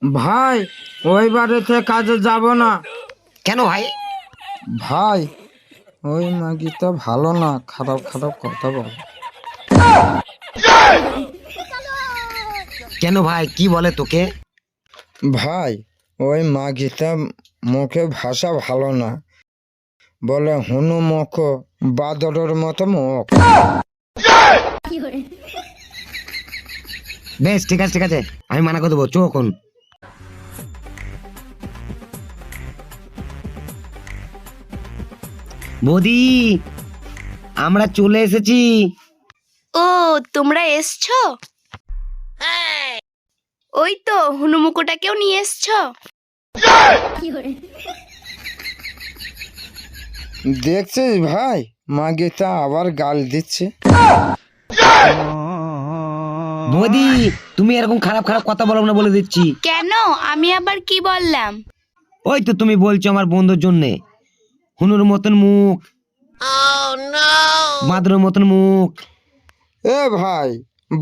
ভাই ওই বাড়িতে কাজে যাব না। কেন ভাই? ভাই ওই মাগিটা ভালো না, খারাপ খারাপ কথা বলে। কেন ভাই, কি বলে তোকে? ভাই ওই মাগিটা মুখে ভাষা ভালো না, বলে হুনু মুখ বাদরের মতো মুখ। বেশ ঠিক আছে ঠিক আছে, আমি মানা করে দেবো, চো এখন। বৌদি, আমরা চলে এসেছি। ও, তোমরা এসছো? ওই তো হুনুমুকুটাকেও নিয়ে এসছো। দেখছিস ভাই, মাগিটা আবার গাল দিচ্ছে। বৌদি, তুমি এরকম খারাপ খারাপ কথা বলো না, বলে দিচ্ছি। কেন? আমি আবার কি বললাম? ওই তো তুমি বলছো আমার বন্ধুর জন্যে হুনুর মতন মুখ, মাদুরের মতন মুখ। এ ভাই,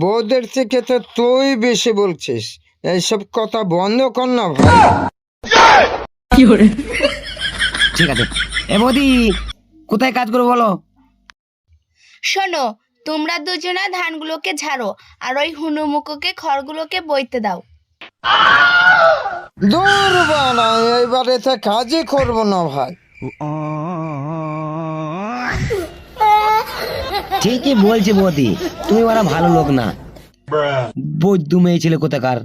বউদের থেকে তো তুই বেশি বলছিস, এইসব কথা বন্ধ কর না ভাই। ঠিক আছে। এ বৌদি, কোথায় কাজ করবো বলো? শোনো, তোমরা দুজনা ধানগুলোকে ঝাড়ো আর ওই হুনুমুকুকে খড়গুলোকে বইতে দাও। দূর বানা, এই বাড়িতে কাজই করবো না ভাই। ঠিকই বলছে বৌদি, তুমি ওরা ভালো লোক না, বৈদ্য মেয়ে ছেলে কোথাকার।